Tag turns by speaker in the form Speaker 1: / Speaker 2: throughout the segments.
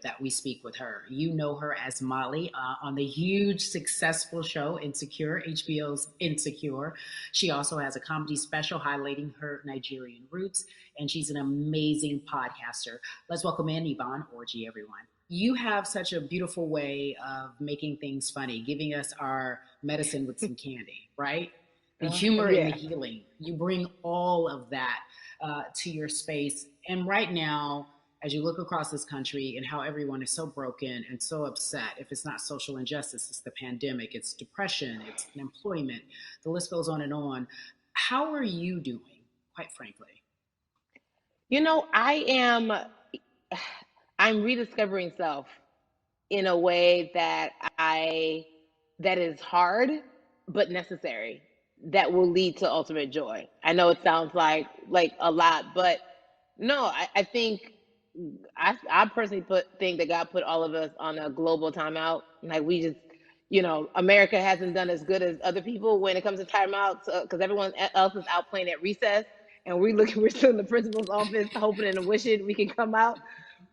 Speaker 1: that we speak with her. You know her as Molly on the huge successful show Insecure, HBO's Insecure. She also has a comedy special highlighting her Nigerian roots, and she's an amazing podcaster. Let's welcome in Yvonne Orji, everyone. You have such a beautiful way of making things funny, giving us our medicine with some candy, right? The humor and the
Speaker 2: Yeah.
Speaker 1: healing. You bring all of that to your space. And right now, as you look across this country and how everyone is so broken and so upset, if it's not social injustice, it's the pandemic, it's depression, it's unemployment, the list goes on and on. How are you doing, quite frankly?
Speaker 2: I am I'm rediscovering self in a way that is hard but necessary, that will lead to ultimate joy. I know it sounds like a lot, but no, I think I personally think that God put all of us on a global timeout. Like we just, America hasn't done as good as other people when it comes to timeouts, because everyone else is out playing at recess, and we're still in the principal's office hoping and wishing we can come out.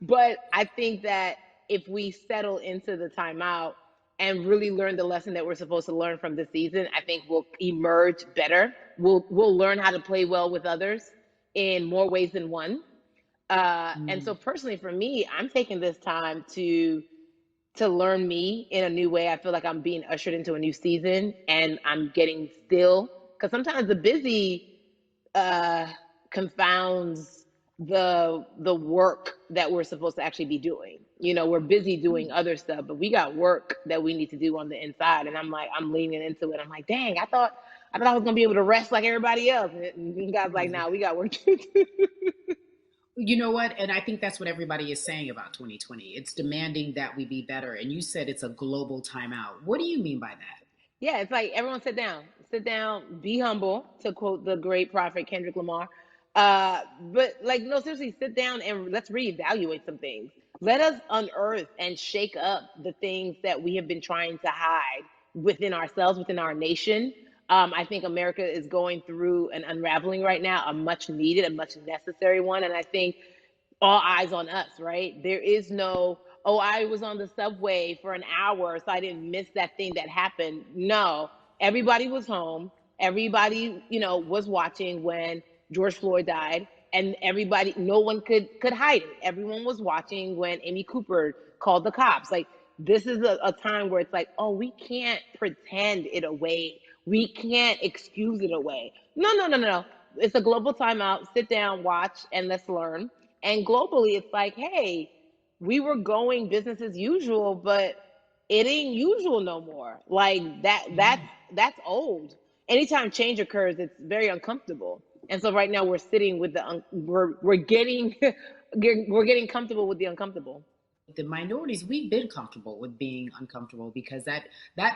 Speaker 2: But I think that if we settle into the timeout and really learn the lesson that we're supposed to learn from this season, I think we'll emerge better. We'll learn how to play well with others in more ways than one. And
Speaker 1: Mm.
Speaker 2: so personally for me, I'm taking this time to learn me in a new way. I feel like I'm being ushered into a new season, and I'm getting still, because sometimes the busy uh, confounds the work that we're supposed to actually be doing. We're busy doing other stuff, but we got work that we need to do on the inside. And I'm leaning into it. I'm like, dang, I thought I was gonna be able to rest like everybody else. And God's like, nah, we got work to do.
Speaker 1: You know what? And I think that's what everybody is saying about 2020. It's demanding that we be better. And you said it's a global timeout. What do you mean by that?
Speaker 2: Yeah, it's like everyone sit down, be humble, to quote the great prophet Kendrick Lamar. But like, no, seriously, sit down and let's reevaluate some things. Let us unearth and shake up the things that we have been trying to hide within ourselves, within our nation. I think America is going through an unraveling right now, a much needed, a much necessary one. And I think all eyes on us, right? There is no, oh, I was on the subway for an hour, so I didn't miss that thing that happened. No, everybody was home. Everybody, was watching when George Floyd died, and everybody, no one could hide it. Everyone was watching when Amy Cooper called the cops. Like, this is a time where it's like, oh, we can't pretend it away. We can't excuse it away. No, no, no, no, no. It's a global timeout. Sit down, watch, and let's learn. And globally, it's like, hey, we were going business as usual, but it ain't usual no more. Like that, that's
Speaker 1: Yeah.
Speaker 2: that's old. Anytime change occurs, it's very uncomfortable. And so right now we're sitting with we're getting we're getting comfortable with the uncomfortable.
Speaker 1: The minorities, we've been comfortable with being uncomfortable because that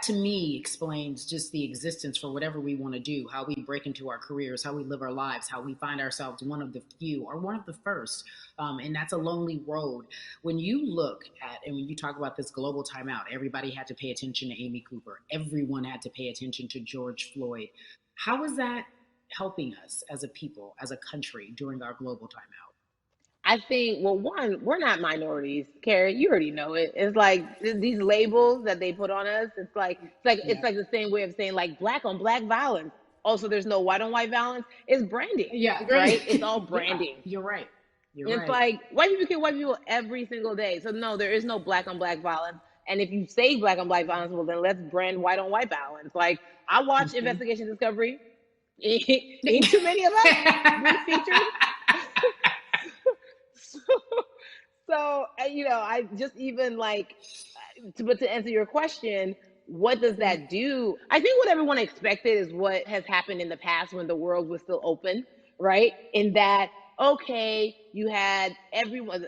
Speaker 1: to me explains just the existence for whatever we want to do, how we break into our careers, how we live our lives, how we find ourselves one of the few or one of the first. And that's a lonely road. When you look at and when you talk about this global timeout, everybody had to pay attention to Amy Cooper, everyone had to pay attention to George Floyd. How is that helping us as a people, as a country during our global timeout?
Speaker 2: I think, well, one, we're not minorities, Carrie. You already know it. It's like these labels that they put on us. It's
Speaker 1: Yeah.
Speaker 2: like the same way of saying like black on black violence. Also, there's no white on white violence. It's branding,
Speaker 1: Yeah,
Speaker 2: right? It's
Speaker 1: great.
Speaker 2: all
Speaker 1: Yeah,
Speaker 2: branding.
Speaker 1: you're right. You're
Speaker 2: It's
Speaker 1: right.
Speaker 2: like white people kill white people every single day. So no, there is no black on black violence. And if you say black on black violence, well then let's brand white on white violence. Like I watch
Speaker 1: Mhm.
Speaker 2: Investigation Discovery. Ain't too many of us being featured. So, I just even like, but to answer your question, what does that do? I think what everyone expected is what has happened in the past when the world was still open, right? In that, okay, you had everyone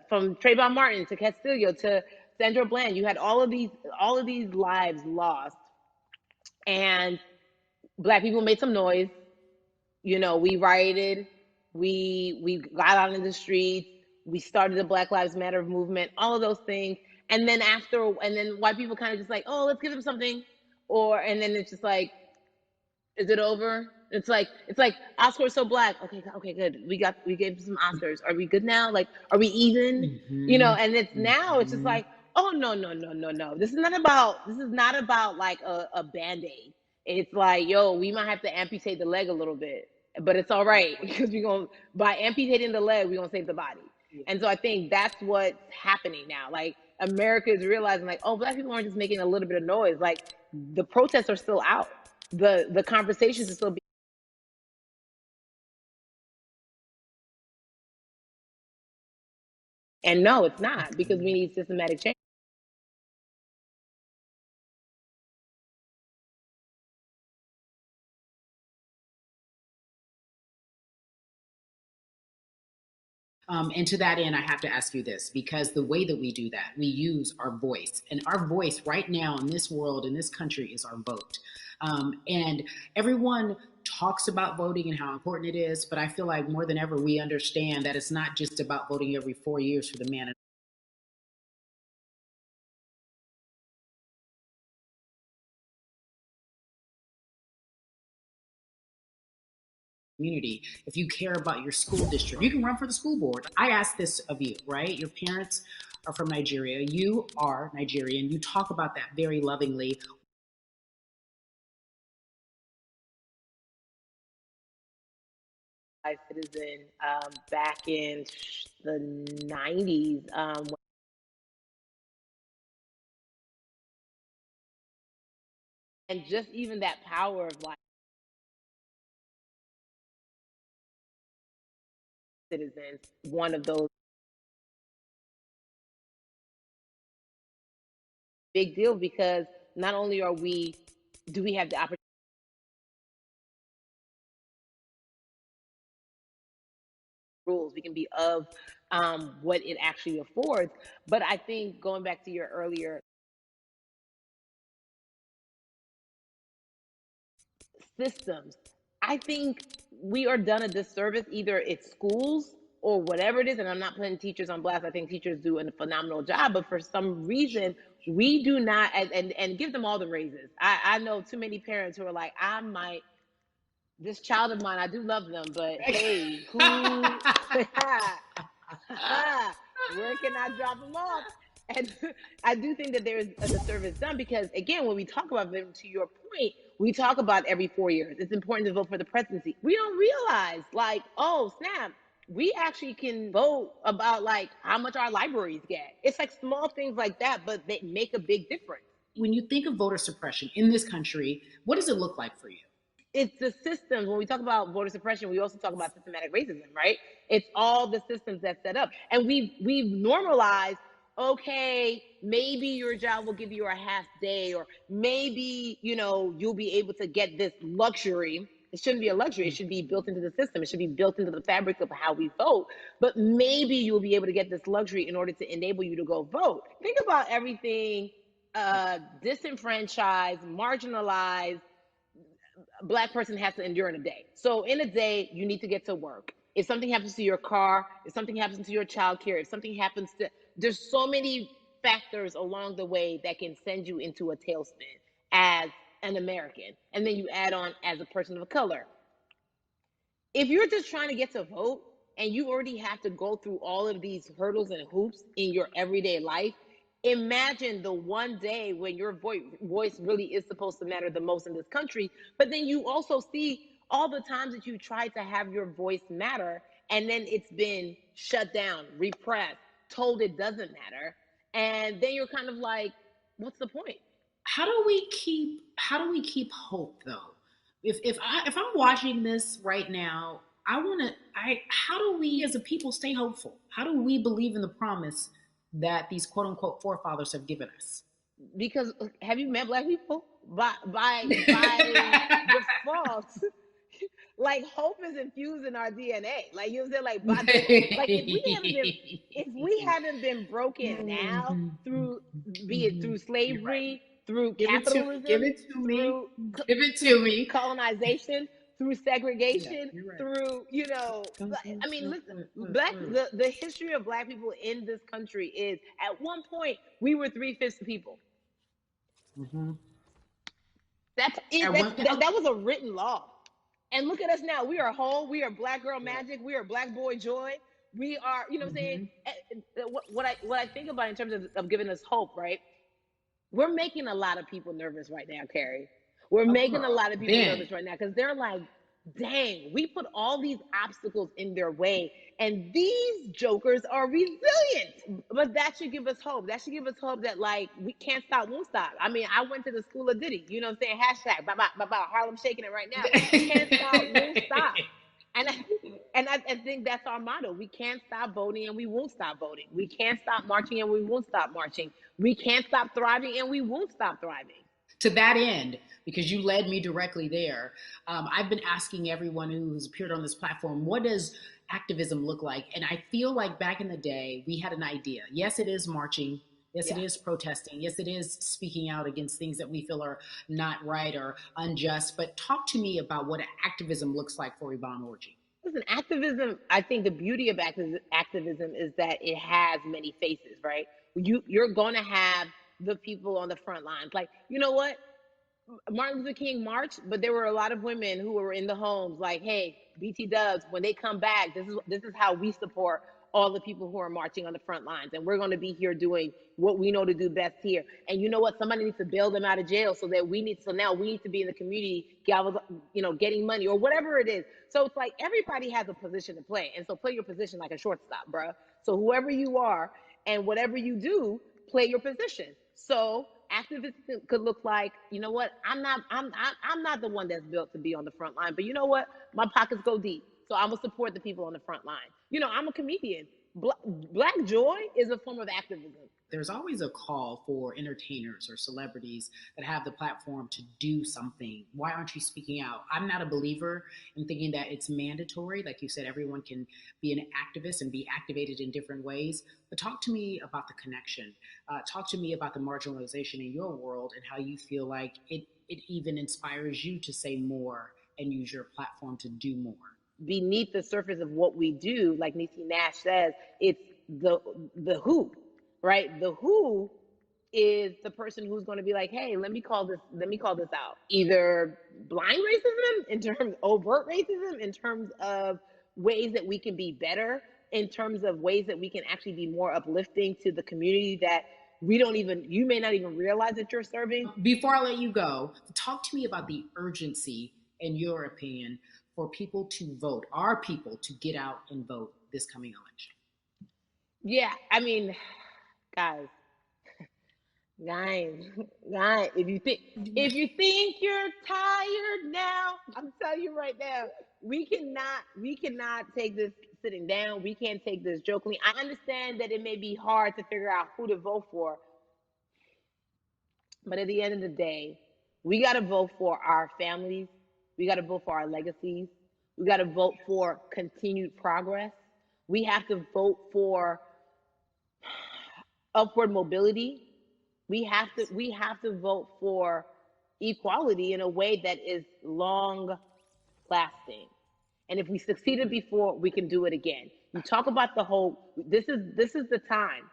Speaker 2: from Trayvon Martin to Castillo to Sandra Bland. You had all of these lives lost, and black people made some noise. We rioted, we got out in the streets, we started the Black Lives Matter movement, all of those things. And then white people kind of just like, oh, let's give them something. And then it's just like, is it over? It's like Oscar so black. Okay, okay, good. We gave some Oscars. Are we good now? Like, are we even?
Speaker 1: Mm-hmm.
Speaker 2: And it's now it's just
Speaker 1: Mm-hmm.
Speaker 2: like, oh no, no, no, no, no. This is not about like a band-aid. It's like, yo, we might have to amputate the leg a little bit, but it's all right because we're gonna by amputating the leg, we're gonna save the body.
Speaker 1: Yeah.
Speaker 2: And so I think that's what's happening now. Like America is realizing, like, oh, black people aren't just making a little bit of noise. Like the protests are still out. The conversations are still being. And no, it's not because we need systematic change.
Speaker 1: And to that end, I have to ask you this because the way that we do that, we use our voice. And our voice right now in this world, in this country, is our vote. And everyone talks about voting and how important it is, but I feel like more than ever, we understand that it's not just about voting every 4 years for the man community. If you care about your school district, you can run for the school board. I ask this of you, right? Your parents are from Nigeria. You are Nigerian. You talk about that very lovingly.
Speaker 2: Citizen back in the 90s. And just even that power of like citizens, one of those big deal because not only do we have the opportunity rules, we can be of what it actually affords. But I think going back to your earlier systems, I think we are done a disservice. Either it's schools or whatever it is, and I'm not putting teachers on blast. I think teachers do a phenomenal job, but for some reason, we do not, and give them all the raises. I know too many parents who are like, I might, this child of mine, I do love them, but hey, who, where can I drop them off? And I do think that there's a disservice done because, again, when we talk about them, to your point, we talk about every 4 years. It's important to vote for the presidency. We don't realize, like, oh, snap, we actually can vote about, like, how much our libraries get. It's like small things like that, but they make a big difference.
Speaker 1: When you think of voter suppression in this country, what does it look like for you?
Speaker 2: It's the systems. When we talk about voter suppression, we also talk about systematic racism, right? It's all the systems that set up, and we've normalized. Okay, maybe your job will give you a half day, or maybe you'll be able to get this luxury. It shouldn't be a luxury. It should be built into the system. It should be built into the fabric of how we vote. But maybe you'll be able to get this luxury in order to enable you to go vote. Think about everything disenfranchised, marginalized Black person has to endure in a day. So in a day, you need to get to work. If something happens to your car, if something happens to your child care, if something happens to, there's so many factors along the way that can send you into a tailspin as an American. And then you add on as a person of color. If you're just trying to get to vote and you already have to go through all of these hurdles and hoops in your everyday life, imagine the one day when your voice really is supposed to matter the most in this country. But then you also see all the times that you tried to have your voice matter and then it's been shut down, repressed, told it doesn't matter. And then you're kind of like, what's the point?
Speaker 1: How do we keep hope though? If I'm watching this right now, I want to I how do we as a people stay hopeful? How do we believe in the promise that these quote unquote forefathers have given us?
Speaker 2: Because have you met Black people? By default, like hope is infused in our DNA. Like you said, like by default, like if we haven't been broken now through, be it through
Speaker 1: You're right.
Speaker 2: slavery, through
Speaker 1: Give it to give
Speaker 2: capitalism,
Speaker 1: it to me.
Speaker 2: through
Speaker 1: Give it to me.
Speaker 2: colonization, through
Speaker 1: Yeah,
Speaker 2: segregation,
Speaker 1: you're right.
Speaker 2: through I mean, listen, the history of Black people in this country is at one point we were 3/5 people.
Speaker 1: Mm-hmm.
Speaker 2: That's it.
Speaker 1: At one,
Speaker 2: That was a written law. And look at us now. We are whole. We are Black girl magic. We are Black boy joy. We are, you know what I'm saying?
Speaker 1: Mm-hmm.
Speaker 2: What I think about in terms of giving us hope, right? We're making a lot of people nervous right now, Carrie. We're
Speaker 1: Oh,
Speaker 2: making a
Speaker 1: girl.
Speaker 2: lot of people
Speaker 1: Ben.
Speaker 2: nervous right now because they're like, dang, we put all these obstacles in their way, and these jokers are resilient. But that should give us hope. That should give us hope that, like, we can't stop, won't stop. I mean, I went to the school of Diddy, you know what I'm saying? Hashtag, Harlem shaking it right now. Can't stop, won't stop. And I think that's our motto. We can't stop voting and we won't stop voting. We can't stop marching and we won't stop marching. We can't stop thriving and we won't stop thriving.
Speaker 1: To that end, because you led me directly there, I've been asking everyone who's appeared on this platform, what does activism look like? And I feel like back in the day, we had an idea. Yes, it is marching. Yes, it
Speaker 2: Yeah.
Speaker 1: is protesting. Yes, it is speaking out against things that we feel are not right or unjust. But talk to me about what activism looks like for Yvonne Orji.
Speaker 2: Listen, activism, I think the beauty of activism is that it has many faces, right? You're going to have the people on the front lines. Like, you know what? Martin Luther King marched, but there were a lot of women who were in the homes like, hey, BT Dubs, when they come back, this is how we support all the people who are marching on the front lines. And we're going to be here doing what we know to do best here. And you know what? Somebody needs to bail them out of jail so now we need to be in the community, getting money or whatever it is. So it's like everybody has a position to play. And so play your position like a shortstop, bro. So whoever you are and whatever you do, play your position. So activism could look like, you know what? I'm not the one that's built to be on the front line, but you know what? My pockets go deep, so I'm gonna support the people on the front line. I'm a comedian. Black joy is a form of activism.
Speaker 1: There's always a call for entertainers or celebrities that have the platform to do something. Why aren't you speaking out? I'm not a believer in thinking that it's mandatory. Like you said, everyone can be an activist and be activated in different ways. But talk to me about the connection. Talk to me about the marginalization in your world and how you feel like it even inspires you to say more and use your platform to do more.
Speaker 2: Beneath the surface of what we do, like Niecy Nash says, it's the who, right? The who is the person who's going to be like, hey, let me call this out. Either blind racism in terms of overt racism, in terms of ways that we can be better, in terms of ways that we can actually be more uplifting to the community that you may not even realize that you're serving.
Speaker 1: Before I let you go, talk to me about the urgency, in your opinion, for people to vote, our people to get out and vote this coming election.
Speaker 2: Yeah, I mean, guys, if you think you're tired now, I'm telling you right now, we cannot take this sitting down. We can't take this jokingly. I understand that it may be hard to figure out who to vote for, but at the end of the day, we got to vote for our families. We got to vote for our legacies. We got to vote for continued progress. We have to vote for upward mobility. We have to vote for equality in a way that is long lasting. And if we succeeded before, we can do it again. You talk about the whole. This is the time.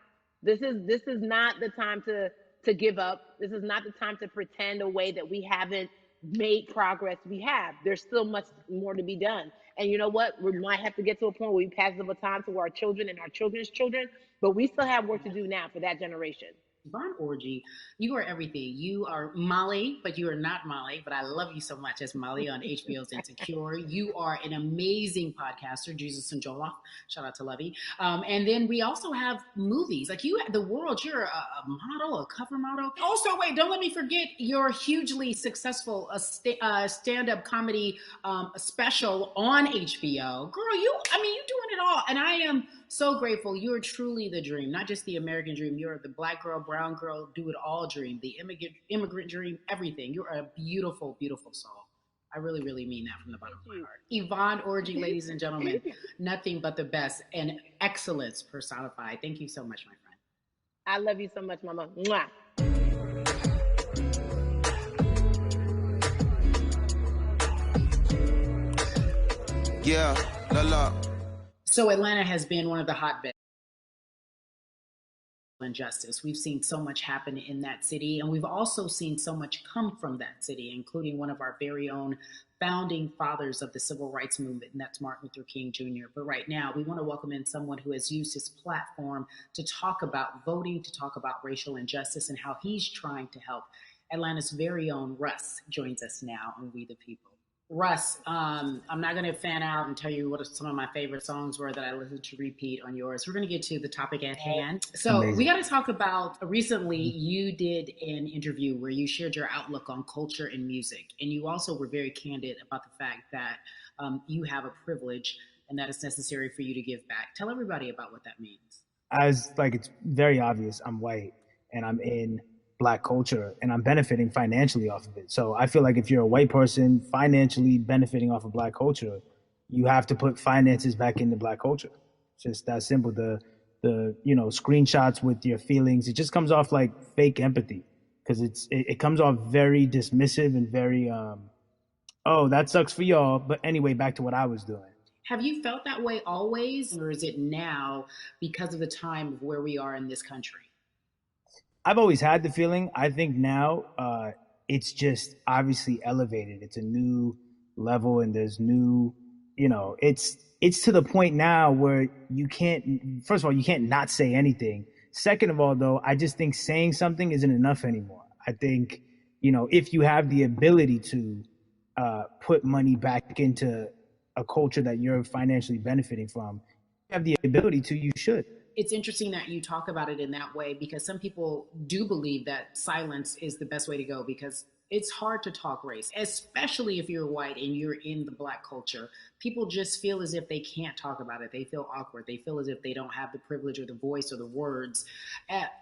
Speaker 2: This is not the time to give up. This is not the time to pretend a way that we haven't made progress. We have. There's still much more to be done. And you know what? We might have to get to a point where we pass the baton to our children and our children's children, but we still have work to do now for that generation.
Speaker 1: Yvonne Orji, you are everything. You are Molly, but you are not Molly, but I love you so much as Molly on HBO's Insecure. You are an amazing podcaster, Jesus and Joloff. Shout out to Lovey. And then we also have movies. Like you, The World, you're a model, a cover model. Also, wait, don't let me forget your hugely successful stand-up comedy special on HBO. Girl, you're doing it all. And I am so grateful. You're truly the dream, not just the American dream. You're the Black girl, brown girl, do it all dream, the immigrant dream, everything. You're a beautiful, beautiful soul. I really, really mean that from the bottom of my heart. Yvonne Orji, ladies and gentlemen, nothing but the best and excellence personified. Thank you so much, my friend.
Speaker 2: I love you so much, Mama. Mwah.
Speaker 3: Yeah, la la.
Speaker 1: So Atlanta has been one of the hotbeds injustice. We've seen so much happen in that city, and we've also seen so much come from that city, including one of our very own founding fathers of the civil rights movement, and that's Martin Luther King Jr. But right now, we want to welcome in someone who has used his platform to talk about voting, to talk about racial injustice, and how he's trying to help. Atlanta's very own Russ joins us now on We the People. Russ, I'm not going to fan out and tell you what some of my favorite songs were that I listened to repeat on yours. We're going to get to the topic at hand. So amazing. We got to talk about, recently you did an interview where you shared your outlook on culture and music. And you also were very candid about the fact that you have a privilege and that it's necessary for you to give back. Tell everybody about what that means.
Speaker 4: It's very obvious, I'm white and I'm in Black culture and I'm benefiting financially off of it. So I feel like if you're a white person financially benefiting off of Black culture, you have to put finances back into Black culture. It's just that simple. The screenshots with your feelings, it just comes off like fake empathy because it comes off very dismissive and very oh, that sucks for y'all, but anyway, back to what I was doing.
Speaker 1: Have you felt that way always, or is it now because of the time of where we are in this country?
Speaker 4: I've always had the feeling. I think now it's just obviously elevated. It's a new level, and there's new, it's to the point now where you can't. First of all, you can't not say anything. Second of all, though, I just think saying something isn't enough anymore. I think if you have the ability to put money back into a culture that you're financially benefiting from, you have the ability to. You should.
Speaker 1: It's interesting that you talk about it in that way because some people do believe that silence is the best way to go because it's hard to talk race, especially if you're white and you're in the Black culture. People just feel as if they can't talk about it. They feel awkward. They feel as if they don't have the privilege or the voice or the words.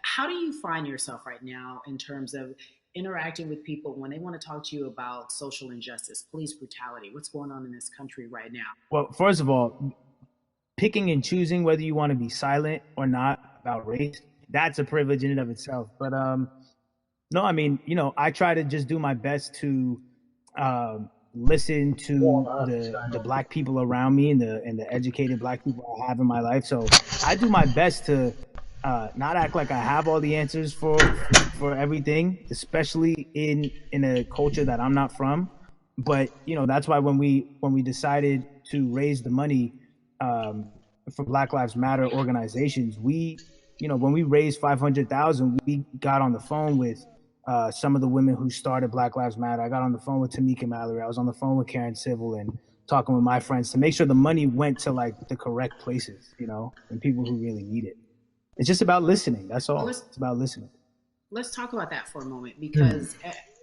Speaker 1: How do you find yourself right now in terms of interacting with people when they want to talk to you about social injustice, police brutality? What's going on in this country right now?
Speaker 4: Well, first of all, picking and choosing whether you want to be silent or not about race, that's a privilege in and of itself. But no, I mean, I try to just do my best to listen to the Black people around me and the educated Black people I have in my life. So I do my best to not act like I have all the answers for everything, especially in a culture that I'm not from. But that's why when we decided to raise the money for Black Lives Matter organizations, when we raised $500,000, we got on the phone with some of the women who started Black Lives Matter. I got on the phone with Tamika Mallory. I was on the phone with Karen Civil and talking with my friends to make sure the money went to like the correct places, and people who really need it. It's just about listening. That's all. It's about listening.
Speaker 1: Let's talk about that for a moment because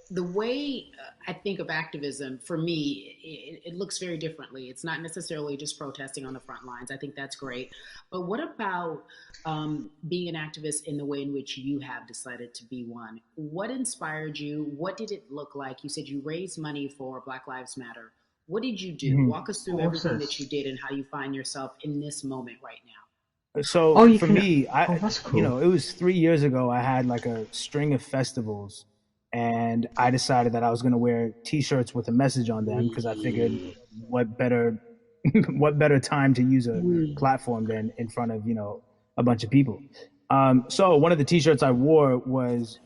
Speaker 1: the way I think of activism, for me, it looks very differently. It's not necessarily just protesting on the front lines. I think that's great. But what about being an activist in the way in which you have decided to be one? What inspired you? What did it look like? You said you raised money for Black Lives Matter. What did you do? Walk us through everything that you did and how you find yourself in this moment right now.
Speaker 4: So for me, that's cool. It was 3 years ago. I had like a string of festivals, and I decided that I was going to wear T-shirts with a message on them because I figured, what better time to use a platform than in front of a bunch of people. So one of the T-shirts I wore was,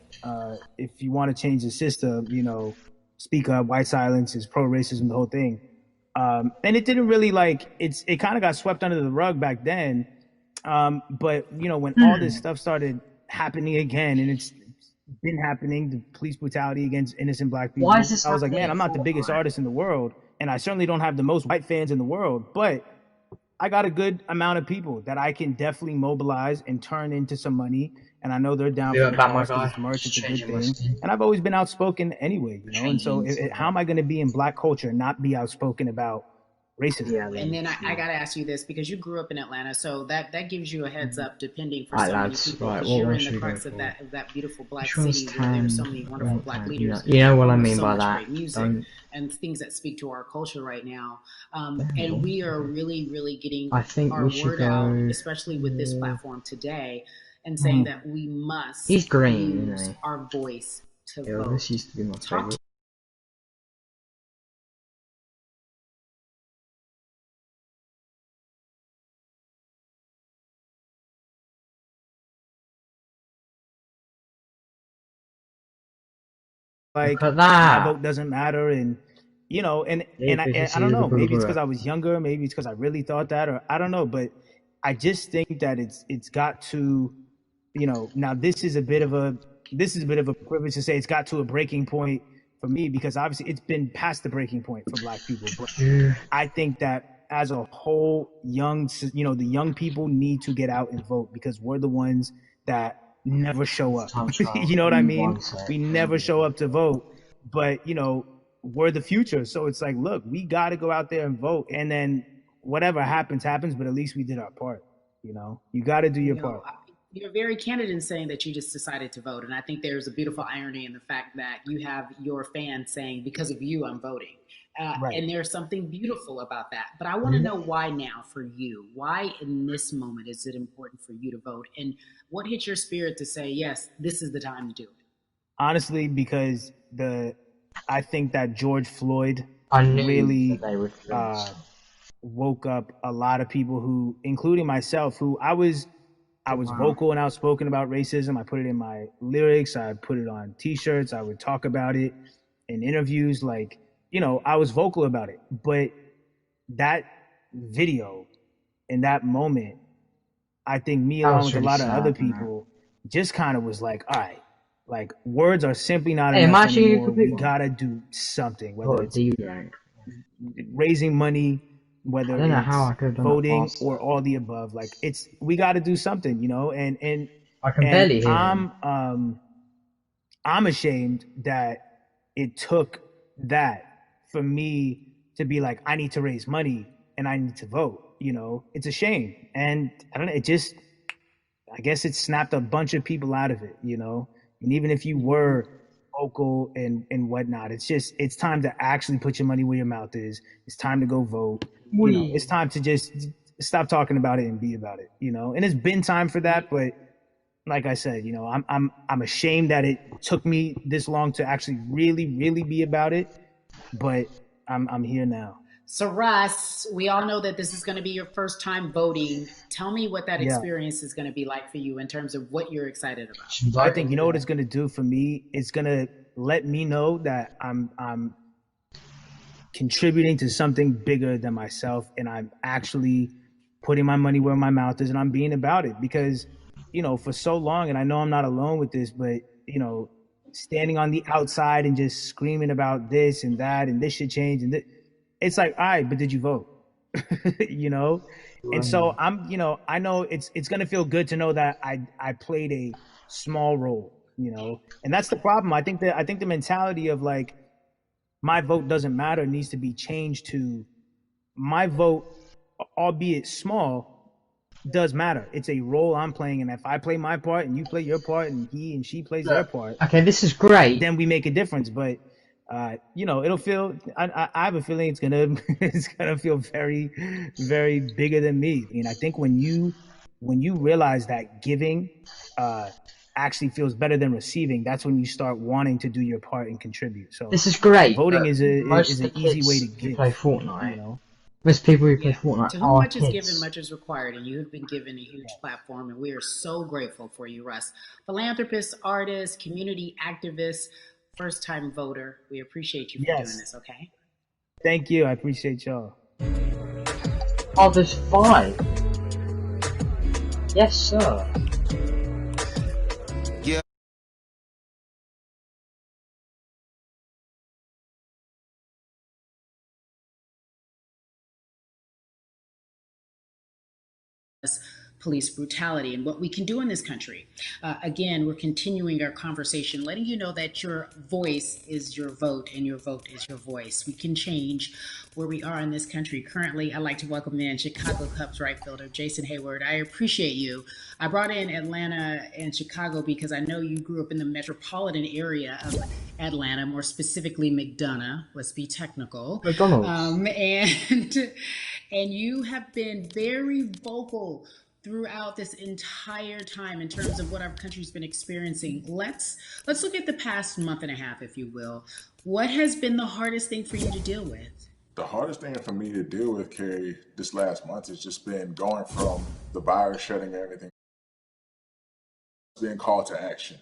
Speaker 4: "If you want to change the system, speak up. White silence is pro-racism." The whole thing, and it didn't really it kind of got swept under the rug back then. But when all this stuff started happening again, and it's been happening, the police brutality against innocent Black people, I was like, man, I'm not the biggest artist in the world, and I certainly don't have the most white fans in the world, but I got a good amount of people that I can definitely mobilize and turn into some money, and I know they're down for the cause because it's merch, it's a good thing, and I've always been outspoken anyway, and so how am I going to be in Black culture and not be outspoken about racism?
Speaker 1: Yeah, and then I got to ask you this because you grew up in Atlanta, so that gives you a heads up, depending for so many people, because you're in the crux of that beautiful Black city where there are so many wonderful Black leaders.
Speaker 5: You know what I mean by that.
Speaker 1: Great music and things that speak to our culture right now, and we are really, really getting our word out, especially with this platform today, and saying that we must use our voice to vote.
Speaker 5: This used to be my favorite.
Speaker 4: like
Speaker 5: Look at
Speaker 4: my
Speaker 5: that.
Speaker 4: vote doesn't matter, and
Speaker 5: Yeah,
Speaker 4: I don't know, maybe it's because I was younger, maybe it's because I really thought that, or I don't know, but I just think that it's got to, now this is a bit of a privilege to say it's got to a breaking point for me, because obviously it's been past the breaking point for Black people, but I think that as a whole, the young people need to get out and vote, because we're the ones that never show up. You know what I mean? We never show up to vote, but we're the future. So it's like, look, we got to go out there and vote, and then whatever happens, but at least we did our part. You got to do your part.
Speaker 1: You're very candid in saying that you just decided to vote. And I think there's a beautiful irony in the fact that you have your fans saying, because of you, I'm voting.
Speaker 4: Right.
Speaker 1: And there's something beautiful about that. But I want to know why now for you? Why in this moment is it important for you to vote? And what hit your spirit to say, yes, this is the time to do it?
Speaker 4: Honestly, because I think that George Floyd really woke up a lot of people who, including myself, who I was vocal and outspoken about racism. I put it in my lyrics. I put it on T-shirts. I would talk about it in interviews. Like, I was vocal about it. But that video in that moment, I think me along with a lot of other people just kind of was like, all right, like words are simply not enough anymore. We gotta do something, whether it's raising money, whether it's voting or all the above. Like we got to do something, and
Speaker 5: I can barely hear
Speaker 4: I'm ashamed that it took that for me to be like, I need to raise money and I need to vote. It's a shame, and I don't know. I guess it snapped a bunch of people out of it, and even if you were vocal and whatnot, it's time to actually put your money where your mouth is. It's time to go vote. It's time to just stop talking about it and be about it. And it's been time for that, but like I said, I'm ashamed that it took me this long to actually really, really be about it, but I'm here now.
Speaker 1: So Russ, we all know that this is going to be your first time voting. Tell me what that experience is going to be like for you in terms of what you're excited about.
Speaker 4: I think what it's going to do for me. It's going to let me know that I'm contributing to something bigger than myself, and I'm actually putting my money where my mouth is, and I'm being about it. Because for so long, and I know I'm not alone with this, but standing on the outside and just screaming about this and that and this should change, and it's like, all right, but did you vote? And so I know it's gonna feel good to know that I played a small role, and that's the problem. I think the mentality of like, my vote doesn't matter needs to be changed to, my vote, albeit small, does matter. It's a role I'm playing, and if I play my part and you play your part and he and she plays their part,
Speaker 5: okay, this is great,
Speaker 4: then we make a difference. But it'll feel, I have a feeling it's gonna feel very, very bigger than me. And I think when you realize that giving actually feels better than receiving, that's when you start wanting to do your part and contribute. So
Speaker 5: this is great.
Speaker 4: Voting is an easy way to give.
Speaker 5: Play Fortnite. Most people who play Fortnite
Speaker 1: to whom much
Speaker 5: kids.
Speaker 1: is given, much is required, and you have been given a huge platform, and we are so grateful for you, Russ. Philanthropist, artist, community activist, first-time voter. We appreciate you for doing this, okay?
Speaker 4: Thank you. I appreciate y'all.
Speaker 5: Oh, there's 5. Yes, sir.
Speaker 3: Yeah.
Speaker 1: Police brutality and what we can do in this country. Again, we're continuing our conversation, letting you know that your voice is your vote and your vote is your voice. We can change where we are in this country. Currently, I'd like to welcome in Chicago Cubs right fielder Jason Hayward. I appreciate you. I brought in Atlanta and Chicago because I know you grew up in the metropolitan area of Atlanta, more specifically McDonough. Let's be technical.
Speaker 5: McDonald's.
Speaker 1: And you have been very vocal throughout this entire time in terms of what our country's been experiencing. Let's look at the past month and a half, if you will. What has been the hardest thing for you to deal with?
Speaker 6: The hardest thing for me to deal with, Carrie, this last month has just been going from the virus shutting everything, being called to action.